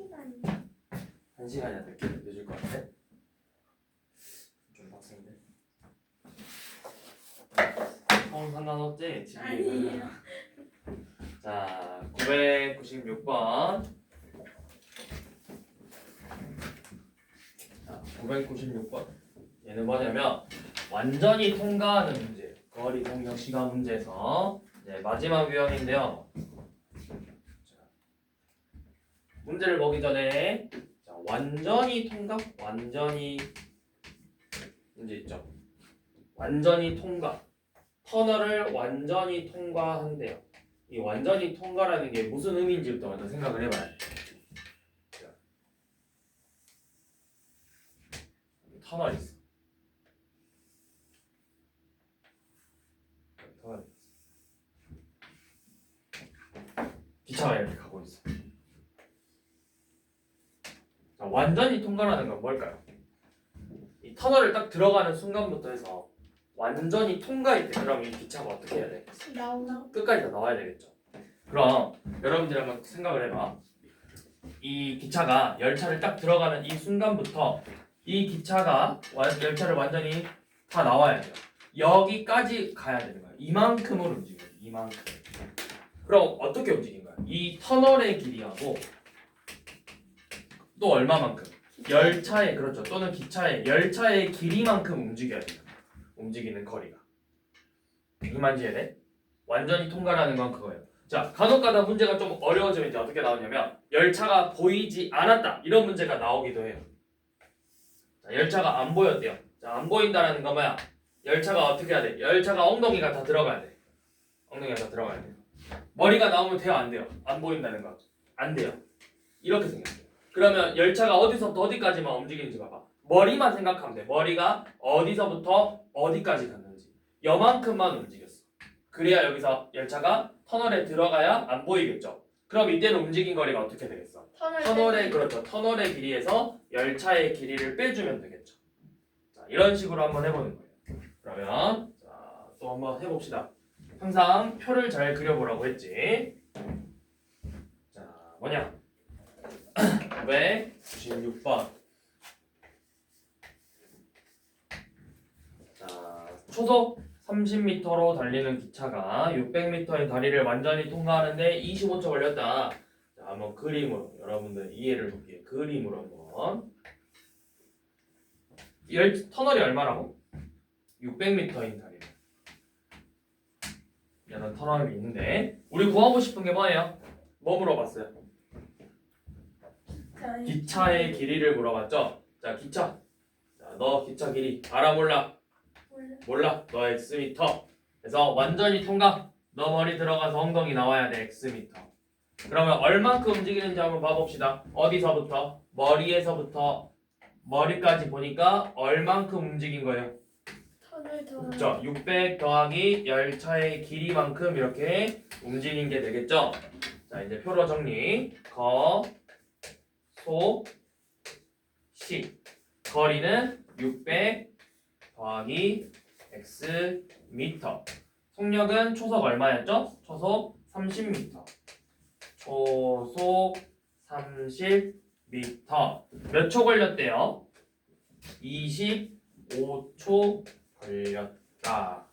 1시간이요. 1시간이나 늦을 것 같아? 좀 빡센데? 상관없지? 지금. 아니에요. 자, 996번. 자, 996번. 얘는 뭐냐면 완전히 통과하는 문제. 거리 공격 시간 문제에서 이제 마지막 유형인데요. 자, 문제를 보기 전에 자, 완전히 통과, 완전히 문제 있죠. 완전히 통과. 터널을 완전히 통과한대요. 이 완전히 통과라는 게 무슨 의미인지부터 먼저 생각을 해봐야 돼. 자, 터널이 있어. 터널이 있어. 기차가 이렇게 가고 있어. 자, 완전히 통과라는 건 뭘까요? 이 터널을 딱 들어가는 순간부터 해서 완전히 통과할 때 그럼 이 기차가 어떻게 해야 돼? 나오나? 끝까지 다 나와야 되겠죠. 그럼 여러분들이 한번 생각을 해봐. 이 기차가 열차를 딱 들어가는 이 순간부터 이 기차가 열차를 완전히 다 나와야 돼요. 여기까지 가야 되는 거야. 이만큼을 움직여요. 이만큼. 그럼 어떻게 움직인 거야? 이 터널의 길이하고 또 얼마만큼? 열차의 그렇죠. 또는 기차의 열차의 길이만큼 움직여야 돼요. 움직이는 거리가. 이만지해야 돼? 완전히 통과라는 건 그거예요. 자, 간혹가다 문제가 좀 어려워지면 이제 어떻게 나오냐면 열차가 보이지 않았다 이런 문제가 나오기도 해요. 자, 열차가 안 보였대요. 자, 안 보인다라는 건 뭐야? 열차가 어떻게 해야 돼? 열차가 엉덩이가 다 들어가야 돼. 엉덩이가 다 들어가야 돼요. 머리가 나오면 돼요, 안 돼요? 안 보인다는 거. 안 돼요. 이렇게 생겼어요. 그러면 열차가 어디서부터 어디까지만 움직이는지 봐봐. 머리만 생각하면 돼. 머리가 어디서부터 어디까지 갔는지. 여만큼만 움직였어. 그래야 여기서 열차가 터널에 들어가야 안 보이겠죠. 그럼 이때는 움직인 거리가 어떻게 되겠어? 터널의 그렇죠. 터널의 길이에서 열차의 길이를 빼주면 되겠죠. 자, 이런 식으로 한번 해보는 거예요. 그러면 자, 또 한번 해봅시다. 항상 표를 잘 그려보라고 했지. 자, 뭐냐? 996번. 자, 초속 30m로 달리는 기차가 600m의 다리를 완전히 통과하는데 25초 걸렸다. 자, 한번 그림으로 여러분들 이해를 돕게 그림으로 한번. 터널이 얼마라고? 600m인 다리. 이런 터널이 있는데 우리 구하고 싶은 게 뭐예요? 뭐 물어봤어요? 기차의 길이를 물어봤죠? 자, 기차. 자, 너 기차 길이 알아 몰라? 몰라. 너 X미터. 그래서 완전히 통과. 너 머리 들어가서 엉덩이 나와야 돼. X미터. 그러면 얼만큼 움직이는지 한번 봐봅시다. 어디서부터? 머리에서부터 머리까지 보니까 얼만큼 움직인 거예요? 그렇죠. 600 더하기 열차의 길이만큼 이렇게 움직인 게 되겠죠. 자, 이제 표로 정리. 거, 소, 시. 거리는 600 더하기 x 미터. 속력은 초속 얼마였죠? 초속 30m. 초속 30m. 몇 초 걸렸대요? 25초 걸렸다.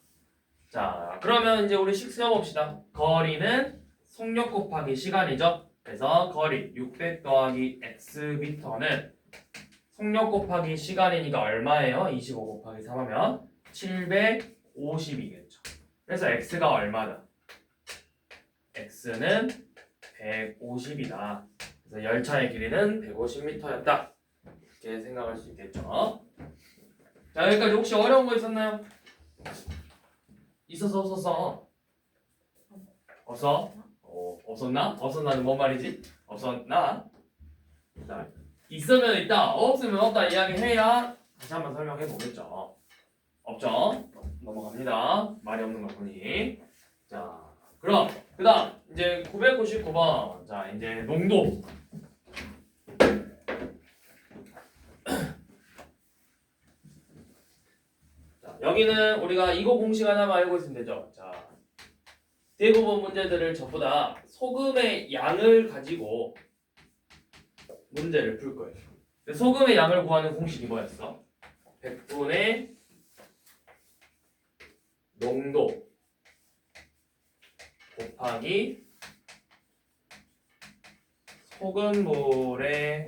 자, 그러면 이제 우리 식 세워봅시다. 거리는 속력 곱하기 시간이죠. 그래서 거리 600 더하기 x미터는 속력 곱하기 시간이니까 얼마예요? 25 곱하기 3 하면 750이겠죠. 그래서 x가 얼마다? x는 150이다. 그래서 열차의 길이는 150m였다. 이렇게 생각할 수 있겠죠. 자, 여기까지 혹시 어려운 거 있었나요? 있었어 없었어? 없어? 없었나? 없었나는 뭔 말이지? 없었나? 자, 있으면 있다, 없으면 없다 이야기해야 다시 한번 설명해 보겠죠. 없죠? 넘어갑니다. 말이 없는 거 보니. 자, 그럼 그 다음 이제 999번. 자, 이제 농도. 자, 여기는 우리가 이거 공식 하나만 알고 있으면 되죠. 자, 대부분 문제들을 전부 다 소금의 양을 가지고 문제를 풀 거예요. 근데 소금의 양을 구하는 공식이 뭐였어? 100분의 농도 곱하기 소금물의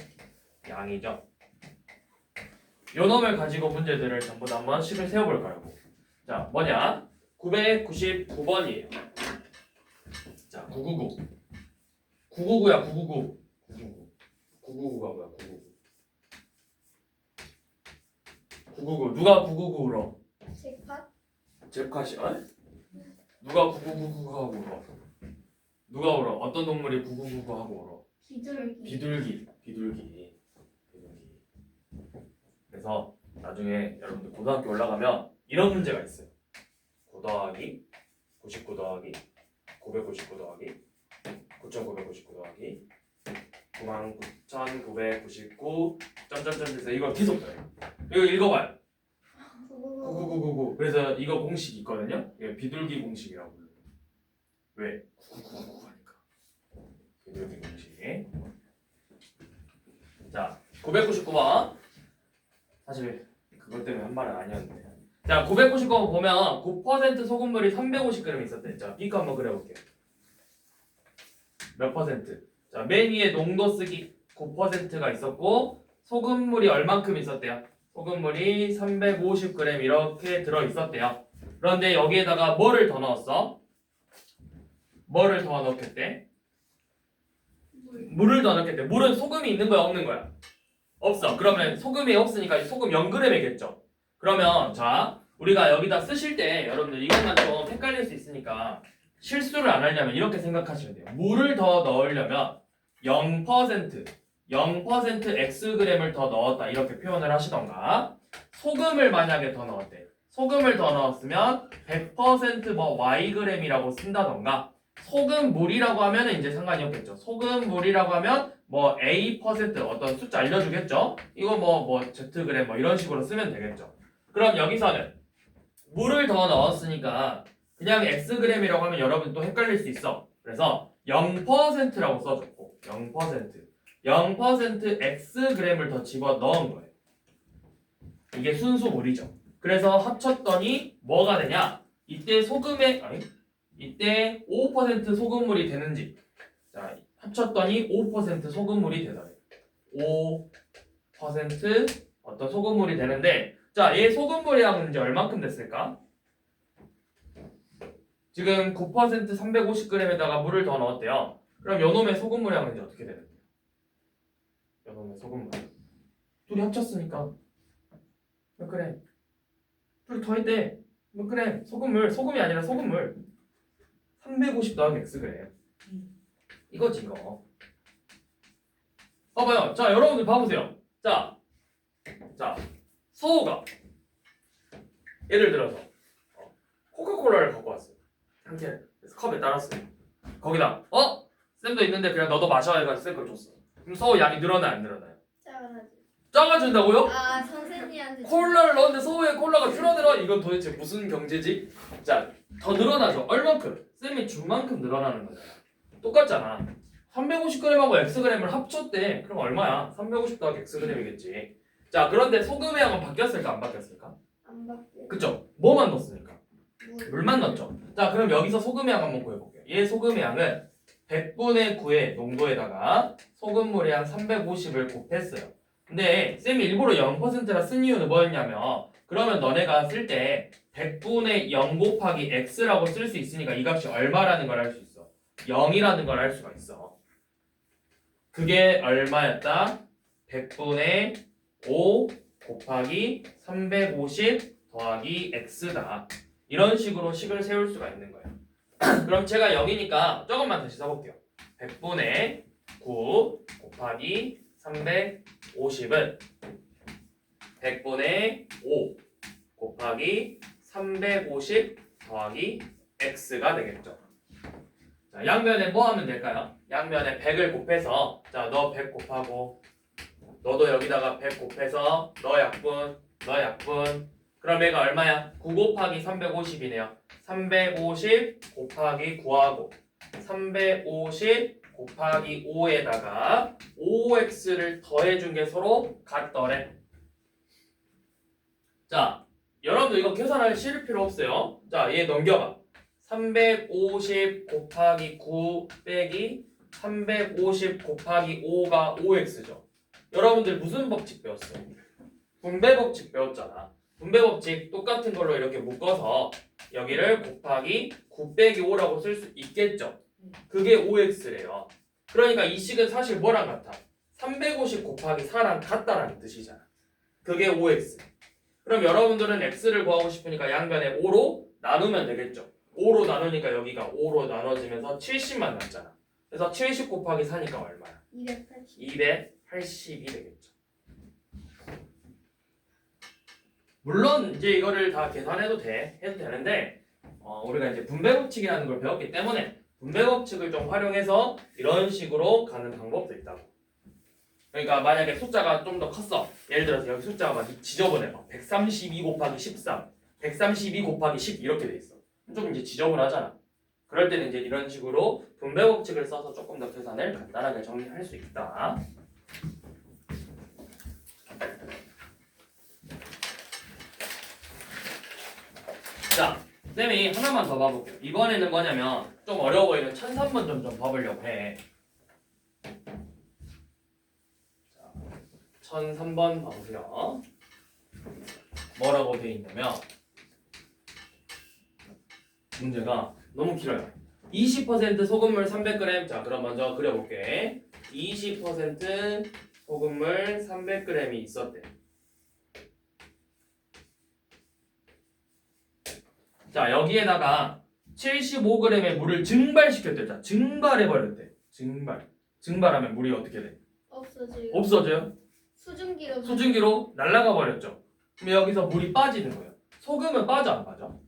양이죠. 요 놈을 가지고 문제들을 전부 다 한번 식을 세워볼까요? 자, 뭐냐? 999번이에요. 자, 999. 999야, 999. 999. 999가 뭐야, 999. 999. 누가 999로? 칠팟? 잽카시, 어? 누가 9999하고 울어? 누가 울어? 어떤 동물이 9999하고 울어? 비둘기. 비둘기. 그래서 나중에 여러분들 고등학교 올라가면 이런 문제가 있어요. 9 더하기 99 더하기 999 더하기 9999 더하기 99,999 점점점 해서 이거 계속 돼요. 이거 읽어봐요. 9999. 그래서 이거 공식이 있거든요. 이게 비둘기 공식이라고 불러요. 왜? 9999 하니까. 비둘기 공식. 자, 999번. 사실 그것 때문에 한 말은 아니었는데. 자, 999번 보면 9% 소금물이 350g 있었대. 자, B거 한번 그려볼게요. 몇 퍼센트? 자, 맨 위에 농도 쓰기 9%가 있었고 소금물이 얼만큼 있었대요? 소금물이 350g 이렇게 들어있었대요. 그런데 여기에다가 뭐를 더 넣었어? 뭐를 더 넣겠대? 물을 더 넣겠대. 물은 소금이 있는 거야, 없는 거야? 없어. 그러면 소금이 없으니까 소금 0g이겠죠. 그러면 자, 우리가 여기다 쓰실 때 여러분들 이것만 좀 헷갈릴 수 있으니까 실수를 안 하려면 이렇게 생각하시면 돼요. 물을 더 넣으려면 0% Xg을 더 넣었다 이렇게 표현을 하시던가, 소금을 만약에 더 넣었대. 소금을 더 넣었으면 100% 뭐 Yg이라고 쓴다던가, 소금물이라고 하면 이제 상관이 없겠죠. 소금물이라고 하면 뭐 A% 어떤 숫자 알려주겠죠. 이거 뭐 Zg 뭐 이런 식으로 쓰면 되겠죠. 그럼 여기서는 물을 더 넣었으니까 그냥 Xg이라고 하면 여러분 또 헷갈릴 수 있어. 그래서 0%라고 써줬고 0% Xg을 더 집어 넣은 거예요. 이게 순수 물이죠. 그래서 합쳤더니 뭐가 되냐? 이때 이때 5% 소금물이 되는지, 자, 합쳤더니 5% 소금물이 되더래. 5% 어떤 소금물이 되는데, 자, 얘 소금물의 양은 이제 얼만큼 됐을까? 지금 9% 350g에다가 물을 더 넣었대요. 그럼 요놈의 소금물 양은 이제 어떻게 되는데요? 요놈의 소금물. 둘이 합쳤으니까 몇 그램? 둘이 더했대. 몇 그램? 소금이 아니라 소금물. 350 더하기 X그램. 이거지 이거. 봐봐요. 자, 여러분들 봐보세요. 자, 서우가 예를 들어서 코카콜라를 갖고 왔어요. 한 캔. 그래서 컵에 따랐어요. 거기다 쌤도 있는데 그냥 너도 마셔 해가지고 쌤 걸 줬어. 그럼 서우 양이 늘어나요, 안 늘어나요? 작아지. 작아진다고요? 아, 선생님한테. 콜라를 넣었는데 서우의 콜라가 줄어들어? 이건 도대체 무슨 경제지? 자, 더 늘어나죠. 얼만큼? 쌤이 준 만큼 늘어나는 거잖아. 똑같잖아. 350g하고 Xg을 합쳤대. 그럼 얼마야? 350 더하기 Xg이겠지. 자, 그런데 소금의 양은 바뀌었을까 안 바뀌었을까? 안 바뀌어. 그쵸? 뭐만 넣었으니까? 물. 물만 넣었죠. 자, 그럼 여기서 소금의 양 한번 구해볼게요. 얘 소금의 양은 100분의 9의 농도에다가 소금물의 양 350을 곱했어요. 근데 쌤이 일부러 0%라 쓴 이유는 뭐였냐면, 그러면 너네가 쓸 때 100분의 0 곱하기 x라고 쓸 수 있으니까 이 값이 얼마라는 걸 알 수 있어. 0이라는 걸 알 수가 있어. 그게 얼마였다? 100분의 5 곱하기 350 더하기 x다. 이런 식으로 식을 세울 수가 있는 거예요. 그럼 제가 0이니까 조금만 다시 써볼게요. 100분의 9 곱하기 350은 100분의 5 곱하기 350 더하기 x가 되겠죠. 자, 양면에 뭐 하면 될까요? 양면에 100을 곱해서, 자, 너 100 곱하고 너도 여기다가 100 곱해서 너 약분 그럼 얘가 얼마야? 9 곱하기 350이네요. 350 곱하기 9하고 350 곱하기 5에다가 5x를 더해준 게 서로 같더래. 자, 여러분들 이거 계산할 실을 필요 없어요. 자, 얘 넘겨봐. 350 곱하기 9 빼기 350 곱하기 5가 5x죠. 여러분들 무슨 법칙 배웠어요? 분배 법칙 배웠잖아. 분배 법칙 똑같은 걸로 이렇게 묶어서 여기를 곱하기 9 빼기 5라고 쓸 수 있겠죠. 그게 5x래요. 그러니까 이 식은 사실 뭐랑 같아? 350 곱하기 4랑 같다라는 뜻이잖아. 그게 5x. 그럼 여러분들은 x를 구하고 싶으니까 양변에 5로 나누면 되겠죠. 5로 나누니까 여기가 5로 나눠지면서 70만 남잖아. 그래서 70 곱하기 4니까 얼마야? 280. 280이 되겠죠. 물론 이제 이거를 다 계산해도 해도 되는데 우리가 이제 분배 법칙이라는 걸 배웠기 때문에 분배 법칙을 좀 활용해서 이런 식으로 가는 방법도 있다고. 그러니까 만약에 숫자가 좀 더 컸어. 예를 들어서 여기 숫자가 막 지저분해. 막 132 곱하기 13, 132 곱하기 10 이렇게 돼 있어. 좀 이제 지저분하잖아. 그럴 때는 이제 이런 식으로 분배 법칙을 써서 조금 더 계산을 간단하게 정리할 수 있다. 자, 쌤이 하나만 더 봐볼게요. 이번에는 뭐냐면 좀 어려워 보이는 1003번 좀 봐보려고 해. 자, 1003번 봐보세요. 뭐라고 되어 있냐면 문제가 너무 길어요. 20% 소금물 300g. 자, 그럼 먼저 그려볼게. 20% 소금물 300g이 있었대. 자, 여기에다가 75g의 물을 증발시켰대. 자, 증발해버렸대. 증발하면 물이 어떻게 돼? 없어져요. 없어져요? 수증기로. 수증기로 날아가 버렸죠. 그럼 여기서 물이 빠지는 거예요. 소금은 빠져 안 빠져?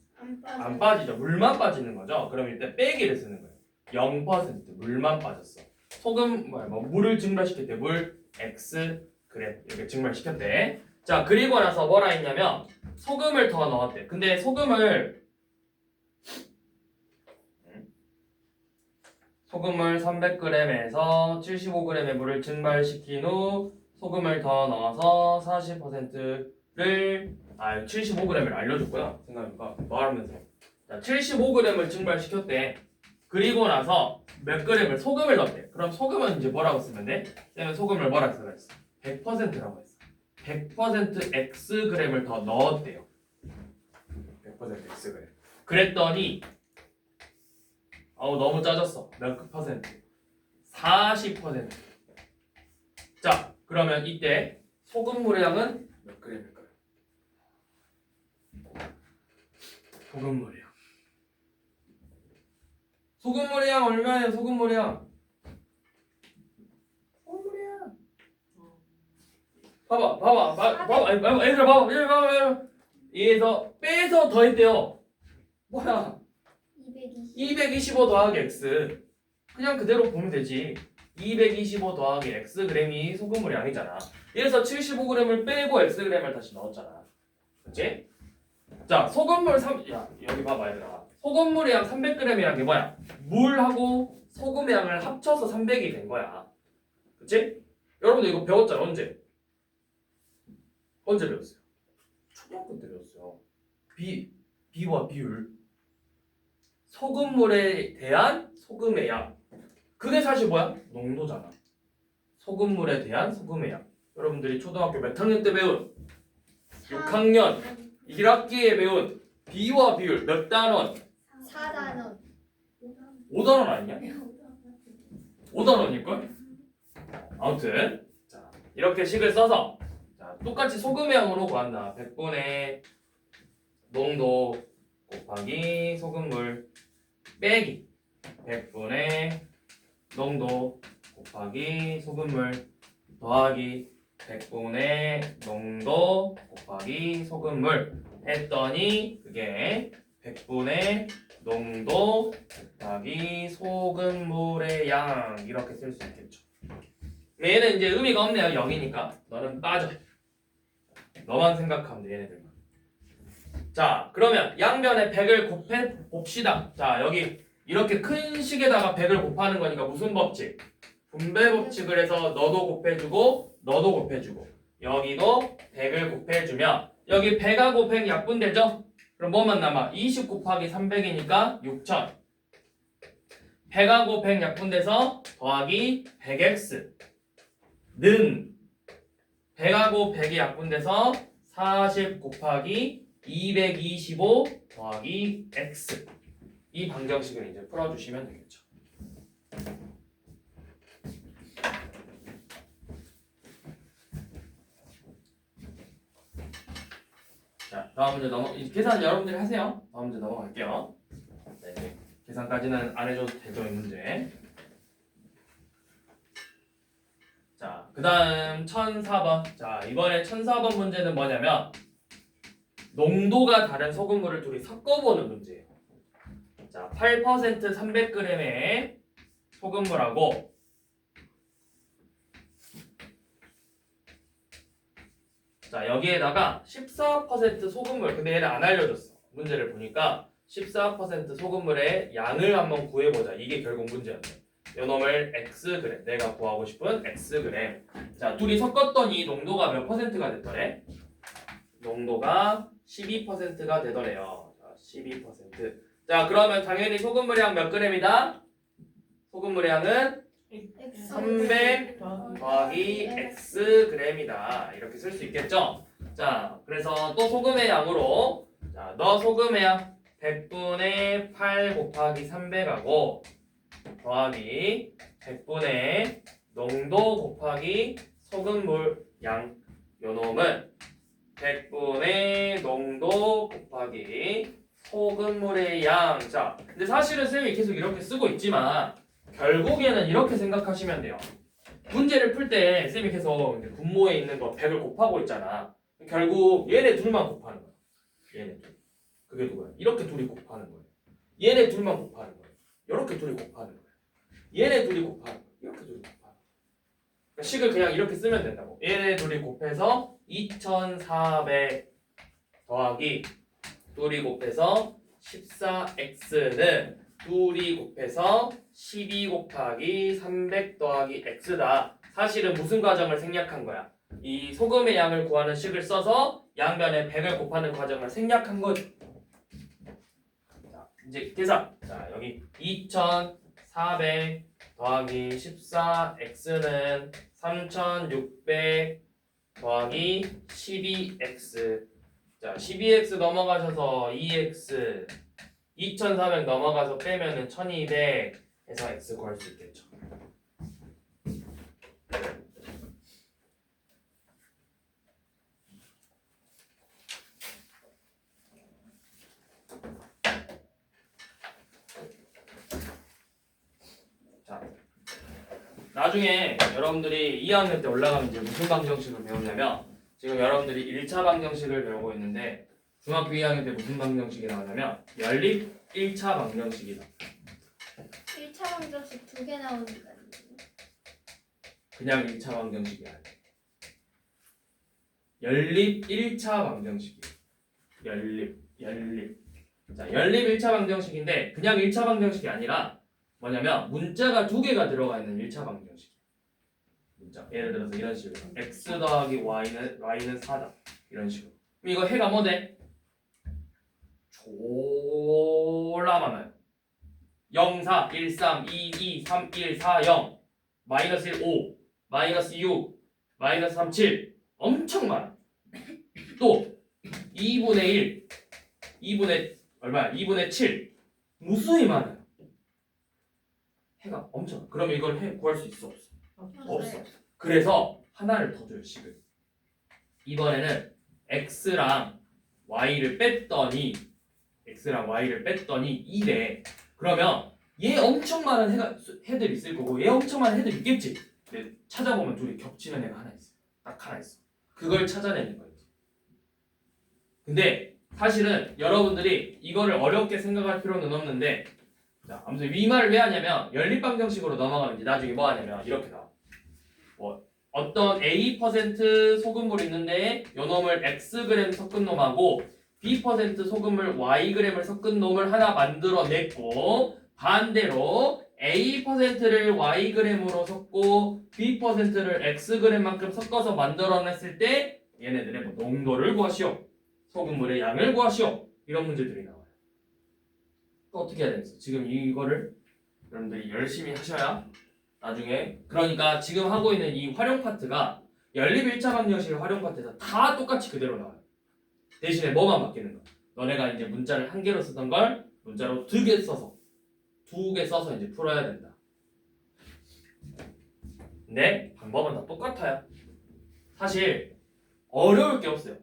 안 빠지죠. 물만 빠지는 거죠. 그럼 이때 빼기를 쓰는 거예요. 0% 물만 빠졌어. 소금 물을 증발시켰대. 물 x 그래 이렇게 증발시켰대. 자, 그리고 나서 뭐라 했냐면 소금을 더 넣었대. 근데 소금을 300g에서 75g의 물을 증발시킨 후 소금을 더 넣어서 40%를 75g을 알려줬고요. 생각해보니까 말하면서 자, 75g을 증발시켰대. 그리고 나서 몇 g을 소금을 넣었대. 그럼 소금은 이제 뭐라고 쓰면 돼? 쌤은 소금을 뭐라고 쓰면 했어? 100%라고 했어. 100% xg을 더 넣었대요. 100% xg. 그랬더니 너무 짜졌어. 몇 퍼센트? 40%. 자, 그러면 이때 소금물의 양은 몇 g일까요? 소금물의 양. 소금물의 양 얼마예요? 소금물의 양. 소금물의 양. 봐봐. 얘들아 봐봐. 얘에서 빼서 더했대요. 뭐야? 225 더하기 x. 그냥 그대로 보면 되지. 225 더하기 x g이 소금물 양이잖아. 그래서 75g을 빼고 x g을 다시 넣었잖아. 그치? 자, 소금물 여기 봐봐 얘들아. 소금물의 양 300g이란 게 뭐야? 물하고 소금의 양을 합쳐서 300이 된 거야. 그치? 여러분들 이거 배웠잖아. 언제 배웠어요? 초등학교 때 배웠어요. 비와 비율. 소금물에 대한 소금의 양. 그게 사실 뭐야? 농도잖아. 소금물에 대한 소금의 양. 여러분들이 초등학교 몇 학년 때 배운 6학년 1학기에 배운 비와 비율 몇 단원? 4단원. 5단원 아니냐? 5단원일걸? 아무튼 자, 이렇게 식을 써서 자, 똑같이 소금의 양으로 구한다. 100분의 농도 곱하기 소금물 빼기 100분의 농도 곱하기 소금물 더하기 100분의 농도 곱하기 소금물 했더니 그게 100분의 농도 곱하기 소금물의 양 이렇게 쓸 수 있겠죠. 얘는 이제 의미가 없네요. 0이니까 너는 빠져. 너만 생각하면 돼 얘네들만. 자, 그러면 양변에 100을 곱해 봅시다. 자, 여기 이렇게 큰 식에다가 100을 곱하는 거니까 무슨 법칙? 분배 법칙을 해서 너도 곱해주고 너도 곱해주고 여기도 100을 곱해주면 여기 100하고 100 약분되죠? 그럼 뭐만 남아? 20 곱하기 300이니까 6000. 100하고 100 약분돼서 더하기 100x 는 100하고 100이 약분돼서 40 곱하기 225 더하기 x. 이 방정식을 이제 풀어주시면 되겠죠. 자, 다음 문제 계산 여러분들이 하세요. 다음 문제 넘어갈게요. 네, 계산까지는 안 해줘도 되죠, 이 문제. 자, 그 다음 1004번. 자, 이번에 1004번 문제는 뭐냐면 농도가 다른 소금물을 둘이 섞어보는 문제예요. 자, 8% 300g의 소금물하고 자, 여기에다가 14% 소금물. 근데 얘는 안 알려줬어. 문제를 보니까 14% 소금물의 양을 한번 구해보자. 이게 결국 문제였네. 요놈을 xg. 내가 구하고 싶은 xg. 자, 둘이 섞었더니 농도가 몇 퍼센트가 됐더래? 농도가 12%가 되더래요. 자, 12%. 자, 그러면 당연히 소금물의 양 몇 g이다? 소금물의 양은 300 더하기 xg이다. 이렇게 쓸 수 있겠죠? 자, 그래서 또 소금의 양으로 자, 너 소금의 양 100분의 8 곱하기 300하고 더하기 100분의 농도 곱하기 소금물 양 요놈은 100분의 농도 곱하기 소금물의 양. 자, 근데 사실은 쌤이 계속 이렇게 쓰고 있지만 결국에는 이렇게 생각하시면 돼요. 문제를 풀 때 쌤이 계속 분모에 있는 거 100을 곱하고 있잖아. 결국 얘네 둘만 곱하는 거야. 얘네 둘. 그게 누구야? 이렇게 둘이 곱하는 거예요. 얘네 둘만 곱하는 거예요. 이렇게 둘이 곱하는 거예요. 얘네 둘이 곱하는 거예요. 이렇게 둘이 곱하는 거예요. 그러니까 식을 그냥 이렇게 쓰면 된다고. 얘네 둘이 곱해서 2400 더하기 둘이 곱해서 14x는 둘이 곱해서 12 곱하기 300 더하기 x다. 사실은 무슨 과정을 생략한 거야? 이 소금의 양을 구하는 식을 써서 양변에 100을 곱하는 과정을 생략한 거지. 자, 이제 계산. 자, 여기 2400 더하기 14x는 3600 더하기 12x. 자, 12x 넘어가셔서 2x 2400 넘어가서 빼면은 1200 해서 x 구할 수 있겠죠. 자, 나중에 여러분들이 2학년 때 올라가면 이제 무슨 방정식을 배우냐면 지금 여러분들이 1차 방정식을 배우고 있는데 중학교 2학년 때 무슨 방정식이 나오냐면 연립 1차 방정식이다. 1차 방정식 2개 나오니까 그냥 1차 방정식이 아니야. 연립 1차 방정식이야. 연립. 자, 연립 1차 방정식인데 그냥 1차 방정식이 아니라 뭐냐면 문자가 2개가 들어가 있는 1차 방정식이야. 문자. 예를 들어서 이런 식으로 x 더하기 y는 4다. 이런 식으로. 그럼 이거 해가 뭐 돼? 졸라 많아요. 0, 4, 1, 3, 2, 2, 3, 1, 4, 0 마이너스 1, 5 마이너스 6 마이너스 3, 7 엄청 많아. 또 2분의 1 2분의 얼마야? 2분의 7 무수히 많아요. 해가 엄청 많아. 그럼 이걸 해 구할 수 있어? 없어. 그래서 하나를 더 줘요. 식을. 이번에는 x랑 y를 뺐더니 2래. 그러면 얘 엄청 많은 해들이 있을 거고 얘 엄청 많은 해들이 있겠지. 근데 찾아보면 둘이 겹치는 애가 하나 있어. 딱 하나 있어. 그걸 찾아내는 거예요. 근데 사실은 여러분들이 이거를 어렵게 생각할 필요는 없는데 자, 아무튼 이 말을 왜 하냐면 연립방정식으로 넘어가면 이제 나중에 뭐 하냐면 이렇게 나와. 뭐 어떤 A% 소금물이 있는데 요놈을 Xg 섞은 놈하고 B% 소금물 Yg을 섞은 놈을 하나 만들어냈고 반대로 A%를 Yg으로 섞고 B%를 Xg만큼 섞어서 만들어냈을 때 얘네들의 뭐 농도를 구하시오. 소금물의 양을 구하시오. 이런 문제들이 나와요. 또 어떻게 해야 되겠어? 지금 이거를 여러분들이 열심히 하셔야 나중에 그러니까 지금 하고 있는 이 활용 파트가 연립 1차 방정식 활용 파트에서 다 똑같이 그대로 나와요. 대신에 뭐만 바뀌는 거야. 너네가 이제 문자를 한 개로 쓰던 걸 문자로 두 개 써서 이제 풀어야 된다. 근데 방법은 다 똑같아요. 사실 어려울 게 없어요.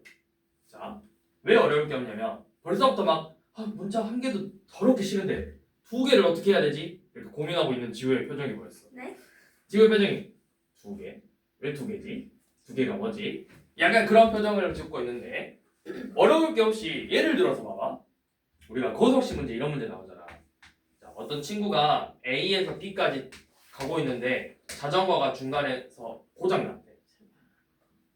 자, 왜 어려울 게 없냐면 벌써부터 막 문자 한 개도 더럽게 싫은데 두 개를 어떻게 해야 되지? 이렇게 고민하고 있는 지우의 표정이 보였어. 네? 지우의 표정이 두 개? 왜 두 개지? 두 개가 뭐지? 약간 그런 표정을 짓고 있는데 어려울 게 없이 예를 들어서 봐봐. 우리가 거석식 문제 이런 문제 나오잖아. 자, 어떤 친구가 A에서 B까지 가고 있는데 자전거가 중간에서 고장났대.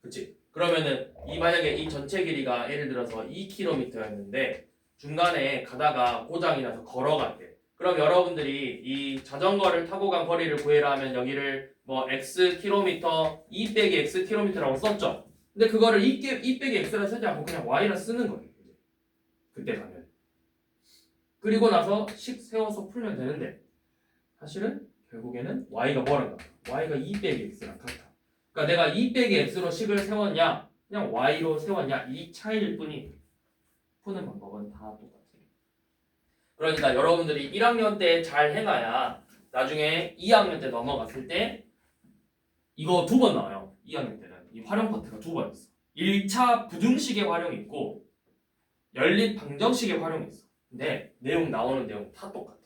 그치? 그러면은 만약에 이 전체 길이가 예를 들어서 2km였는데 중간에 가다가 고장이 나서 걸어갔대. 그럼 여러분들이 이 자전거를 타고 간 거리를 구해라 하면 여기를 뭐 x 킬로미터 2 빼기 x 킬로미터라고 썼죠. 근데 그거를 2 빼기 x라 쓰지 않고 그냥 y라 쓰는 거예요. 그때 가면. 그리고 나서 식 세워서 풀면 되는데 사실은 결국에는 y가 뭐란가? y가 2 빼기 x랑 같아. 그러니까 내가 2 빼기 x로 식을 세웠냐 그냥 y로 세웠냐 이 차이일 뿐이 푸는 방법은 다 똑같아요. 그러니까 여러분들이 1학년 때 잘 해놔야 나중에 2학년 때 넘어갔을 때 이거 두 번 나와요. 2학년 때는 이 활용 파트가 두 번 있어. 1차 부등식의 활용이 있고 연립 방정식의 활용이 있어. 근데 나오는 내용 다 똑같아.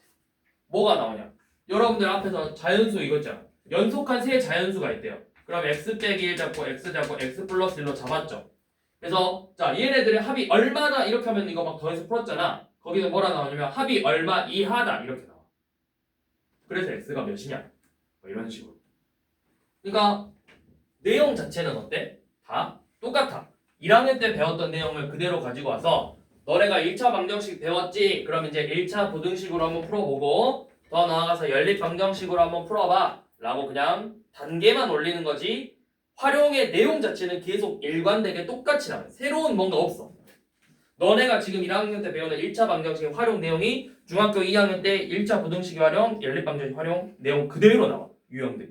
뭐가 나오냐? 여러분들 앞에서 자연수 이거 있잖아. 연속한 세 자연수가 있대요. 그럼 x 빼기 1 잡고 x 잡고 x 플러스 1로 잡았죠. 그래서 자 얘네들의 합이 얼마나 이렇게 하면 이거 막 더해서 풀었잖아. 거기는 뭐라 나오냐면 합이 얼마 이하다 이렇게 나와. 그래서 x가 몇이냐? 뭐 이런 식으로. 그러니까 내용 자체는 어때? 다 똑같아. 1학년 때 배웠던 내용을 그대로 가지고 와서 너네가 1차 방정식 배웠지? 그럼 이제 1차 부등식으로 한번 풀어보고 더 나아가서 연립 방정식으로 한번 풀어봐 라고 그냥 단계만 올리는 거지 활용의 내용 자체는 계속 일관되게 똑같이 나와요. 새로운 뭔가 없어. 너네가 지금 1학년 때 배우는 1차 방정식 활용 내용이 중학교 2학년 때 1차 부등식 활용, 연립 방정식 활용 내용 그대로 나와. 유형들이.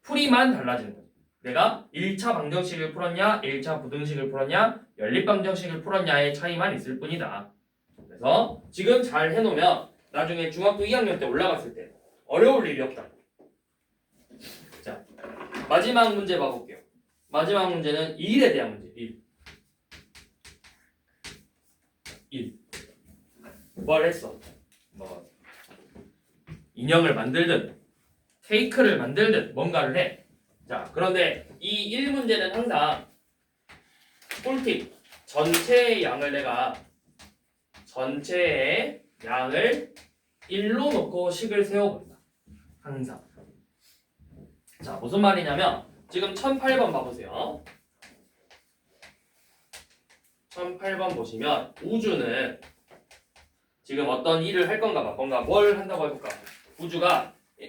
풀이만 달라지는 거지. 내가 1차 방정식을 풀었냐, 1차 부등식을 풀었냐, 연립 방정식을 풀었냐의 차이만 있을 뿐이다. 그래서 지금 잘 해놓으면 나중에 중학교 2학년 때 올라갔을 때 어려울 일이 없다. 자, 마지막 문제 봐볼게요. 마지막 문제는 1에 대한 문제. 1. 뭘 했어? 뭐 인형을 만들든 케이크를 만들든 뭔가를 해. 자, 그런데 이 1문제는 항상 꿀팁. 전체의 양을 1로 놓고 식을 세워본다. 항상. 자, 무슨 말이냐면 지금 1008번 봐보세요. 1008번 보시면 우주는 지금 어떤 일을 할 건가 봐. 뭔가 뭘 한다고 해볼까?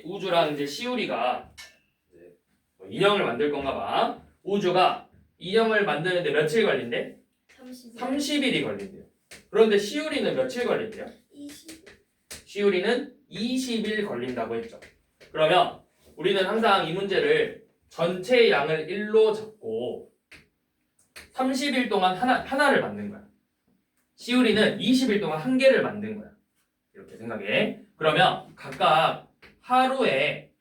우주랑 이제 시우리가 인형을 만들 건가 봐. 우주가 인형을 만드는데 며칠 걸린대? 30일이 걸린대요. 그런데 시우리는 며칠 걸린대요? 20. 시우리는 20일 걸린다고 했죠. 그러면 우리는 항상 이 문제를 전체 양을 1로 잡고 30일 동안 하나를 만든 거야. 시우리는 20일 동안 한 개를 만든 거야. 이렇게 생각해. 그러면 각각 하루에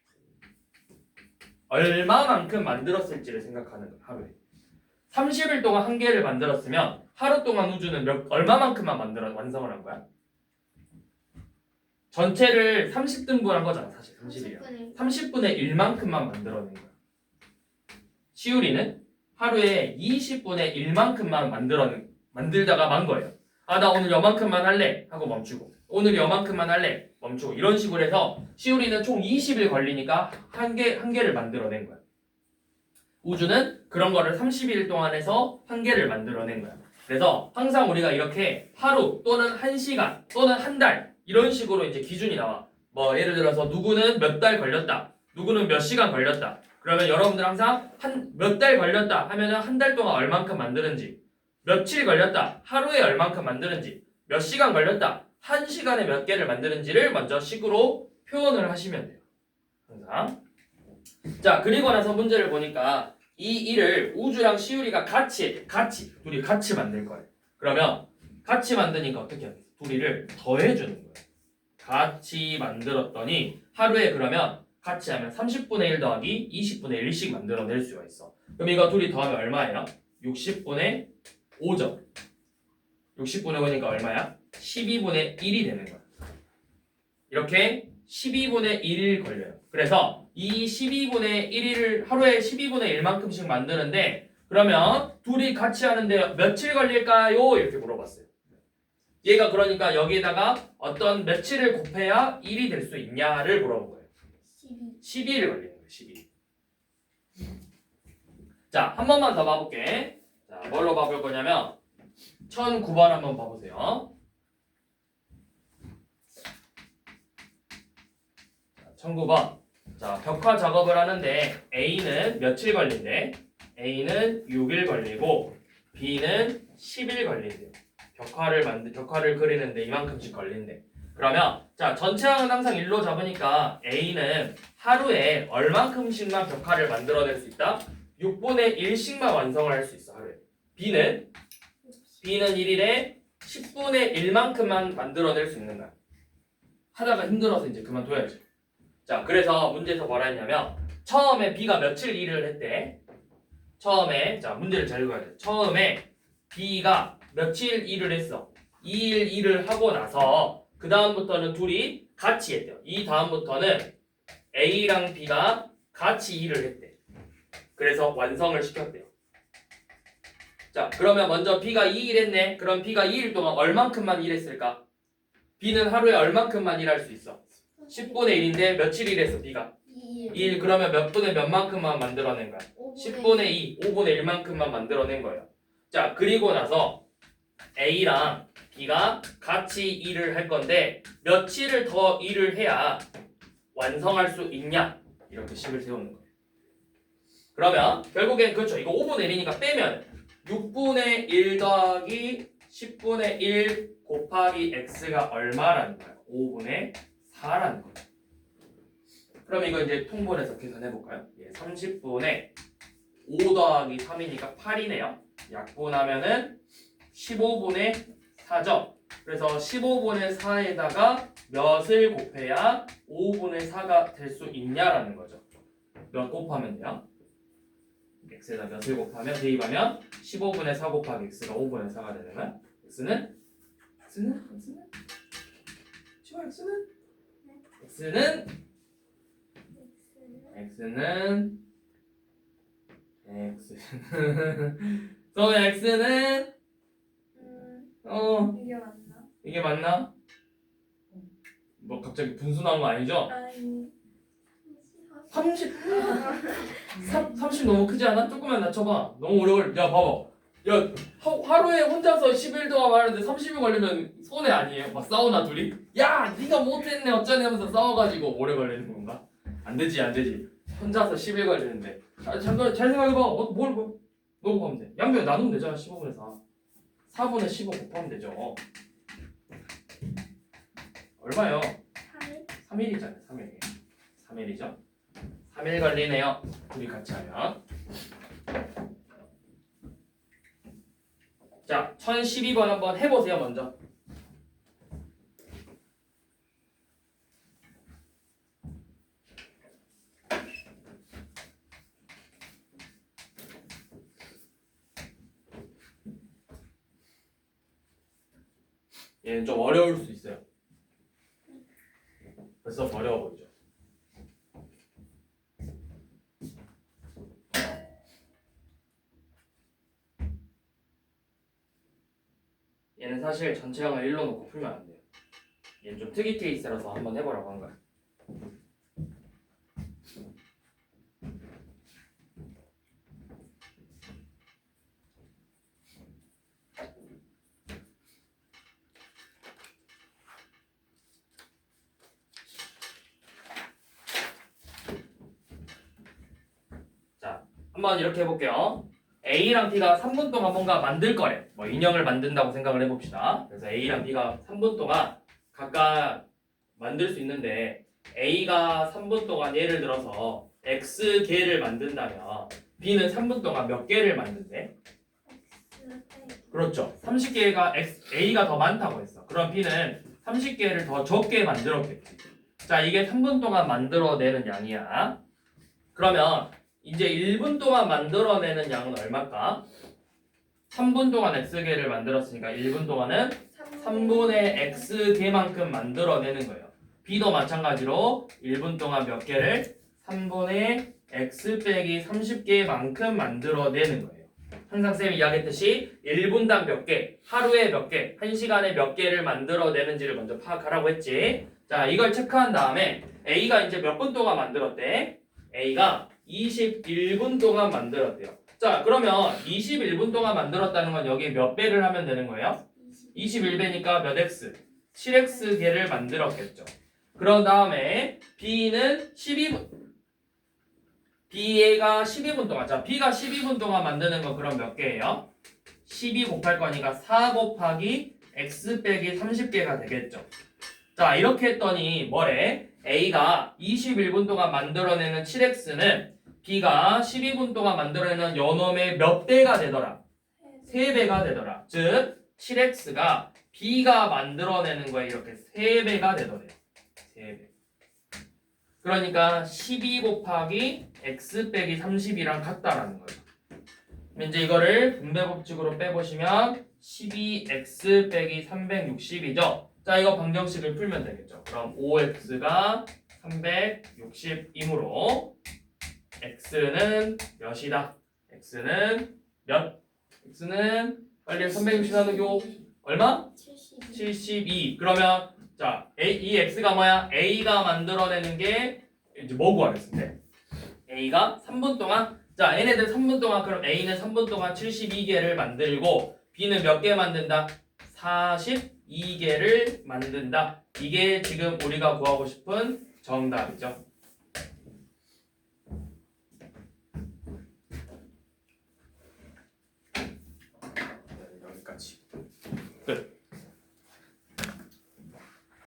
얼마만큼 만들었을지를 생각하는 거야. 하루에. 30일 동안 한 개를 만들었으면 하루 동안 우주는 얼마만큼만 완성을 한 거야? 전체를 30등분한 거잖아. 사실 30일이야. 30분의 1만큼만 만들어낸 거야. 시우리는 하루에 20분의 1만큼만 만들다가 만 거예요. 아, 나 오늘 요만큼만 할래 하고 멈추고 오늘 요만큼만 할래 멈추고 이런 식으로 해서 시우리는 총 20일 걸리니까 한 개를 만들어낸 거야. 우주는 그런 거를 30일 동안 해서 한 개를 만들어낸 거야. 그래서 항상 우리가 이렇게 하루 또는 1시간 또는 한 달 이런 식으로 이제 기준이 나와. 뭐 예를 들어서 누구는 몇 달 걸렸다. 누구는 몇 시간 걸렸다. 그러면 여러분들 항상 한 몇 달 걸렸다 하면은 한 달 동안 얼만큼 만드는지, 며칠 걸렸다 하루에 얼만큼 만드는지, 몇 시간 걸렸다 한 시간에 몇 개를 만드는지를 먼저 식으로 표현을 하시면 돼요. 항상. 자, 그리고 나서 문제를 보니까 이 일을 우주랑 시우리가 같이 둘이 같이 만들 거예요. 그러면 같이 만드니까 어떻게 하겠어? 둘이를 더해주는 거예요. 같이 만들었더니 하루에 그러면 같이 하면 30분의 1 더하기 20분의 1씩 만들어낼 수가 있어. 그럼 이거 둘이 더하면 얼마예요? 60분의 5죠. 60분의 5니까 얼마야? 12분의 1이 되는 거야. 이렇게 12분의 1일 걸려요. 그래서 이 12분의 1을 하루에 12분의 1만큼씩 만드는데 그러면 둘이 같이 하는데 며칠 걸릴까요? 이렇게 물어봤어요. 얘가 그러니까 여기에다가 어떤 며칠을 곱해야 1이 될 수 있냐를 물어본 거예요. 12일 걸리는 거예요. 12일. 자, 한 번만 더 봐볼게. 자, 뭘로 봐볼 거냐면 1009번 한번 봐보세요. 1009번. 자, 벽화 작업을 하는데 A는 며칠 걸린대? A는 6일 걸리고 B는 10일 걸린대요. 벽화를 그리는데 이만큼씩 걸린대. 그러면 자, 전체 항은 항상 1로 잡으니까 A는 하루에 얼만큼씩만 벽화를 만들어낼 수 있다? 6분의 1씩만 완성을 할 수 있어, 하루에. B는 1일에 10분의 1만큼만 만들어낼 수 있는 거야. 하다가 힘들어서 이제 그만둬야지. 자, 그래서 문제에서 뭐라 했냐면 처음에 B가 며칠 일을 했대. 처음에 자, 문제를 잘 읽어야 돼. 처음에 B가 며칠 일을 했어. 2일 일을 하고 나서 그 다음부터는 둘이 같이 했대요. 이 다음부터는 A랑 B가 같이 일을 했대. 그래서 완성을 시켰대요. 자, 그러면 먼저 B가 2일 했네. 그럼 B가 2일 동안 얼만큼만 일했을까? B는 하루에 얼만큼만 일할 수 있어? 10분의 1인데 며칠 일했어 B가? 2일. 그러면 몇 분의 몇만큼만 만들어낸 거야? 10분의 2, 5분의 1만큼만 만들어낸 거예요. 자, 그리고 나서 A랑 B가 같이 일을 할 건데 며칠을 더 일을 해야 완성할 수 있냐? 이렇게 식을 세우는 거예요. 그러면 결국엔 그렇죠. 이거 5분의 1이니까 빼면 6분의 1 더하기 10분의 1 곱하기 x가 얼마라는 거예요? 5분의 4라는 거예요. 그럼 이거 이제 통분해서 계산해 볼까요? 30분의 5 더하기 3이니까 8이네요. 약분하면은 15분의 4죠. 그래서 15분의 4에다가 몇을 곱해야 5분의 4가 될 수 있냐라는 거죠. 몇 곱하면 돼요? x에다 몇을 곱하면 대입하면 15분의 4 곱하기 x가 5분의 4가 되는 거야. x는 so x는 이게 맞나? 이게 맞나? 뭐 갑자기 분수 나온 거 아니죠? 아니 30 너무 크지 않아? 조금만 낮춰봐. 너무 오래 걸려. 야 봐봐. 야 하루에 혼자서 10일 동안 하는데 30일 걸리면 손해 아니에요? 막 싸우나 둘이? 야 네가 못했네 어쩌네 하면서 싸워가지고 오래 걸리는 건가? 안 되지. 혼자서 10일 걸리는데. 잠깐 잘 생각해봐. 뭘 너 곱하면 돼? 양변 나누면 되잖아. 15분의 4 4분의 15 곱하면 되죠. 얼마요? 3일이잖아요. 3일이죠. 3일 걸리네요. 둘이 같이 하면. 자, 1012번 한번 해보세요. 먼저. 얘는 좀 어려울 수 있어요. 벌써 어려워 보이죠? 얘는 사실 전체항을 1로 놓고 풀면 안 돼요. 얘는 좀 특이 케이스라서 한번 해보라고 한 거야. 한번 이렇게 해볼게요. A랑 B가 3분 동안 뭔가 만들 거래. 뭐 인형을 만든다고 생각을 해봅시다. 그래서 A랑 B가 3분 동안 각각 만들 수 있는데 A가 3분 동안 예를 들어서 X개를 만든다면 B는 3분 동안 몇 개를 만든대? 그렇죠. 30개가 A가 더 많다고 했어. 그럼 B는 30개를 더 적게 만들었겠지. 자, 이게 3분 동안 만들어내는 양이야. 그러면 이제 1분 동안 만들어내는 양은 얼마일까? 3분 동안 X개를 만들었으니까 1분 동안은 3분의 X개만큼 만들어내는 거예요. B도 마찬가지로 1분 동안 몇 개를? 3분의 X 빼기 30개만큼 만들어내는 거예요. 항상 쌤이 이야기했듯이 1분당 몇 개, 하루에 몇 개, 1시간에 몇 개를 만들어내는지를 먼저 파악하라고 했지. 자, 이걸 체크한 다음에 A가 이제 몇 분 동안 만들었대? A가 21분 동안 만들었대요. 자, 그러면 21분 동안 만들었다는 건 여기에 몇 배를 하면 되는 거예요? 21배니까 몇 X? 7X개를 만들었겠죠. 그런 다음에 B는 12분. B가 12분 동안. 자, B가 12분 동안 만드는 건 그럼 몇 개예요? 12 곱할 거니까 4 곱하기 X 빼기 30개가 되겠죠. 자, 이렇게 했더니 뭐래? A가 21분 동안 만들어내는 7X는 B가 12분 동안 만들어내는 요놈의 몇 배가 되더라? 3배가 되더라. 즉 7X가 B가 만들어내는 거에 이렇게 3배가 되더래요. 3배. 그러니까 12 곱하기 X 빼기 30이랑 같다라는 거예요. 이제 이거를 분배 법칙으로 빼보시면 12X 빼기 360이죠. 자, 이거 방정식을 풀면 되겠죠. 그럼 5X가 360이므로 X는 몇이다? X는 몇? X는 빨리 360 나누기 얼마? 72. 그러면 자, 이 X가 뭐야? A가 만들어내는 게 이제 뭐 구하랬는데? A가 3분 동안 자, 얘네들 3분 동안 그럼 A는 3분 동안 72개를 만들고 B는 몇 개 만든다? 42개를 만든다. 이게 지금 우리가 구하고 싶은 정답이죠.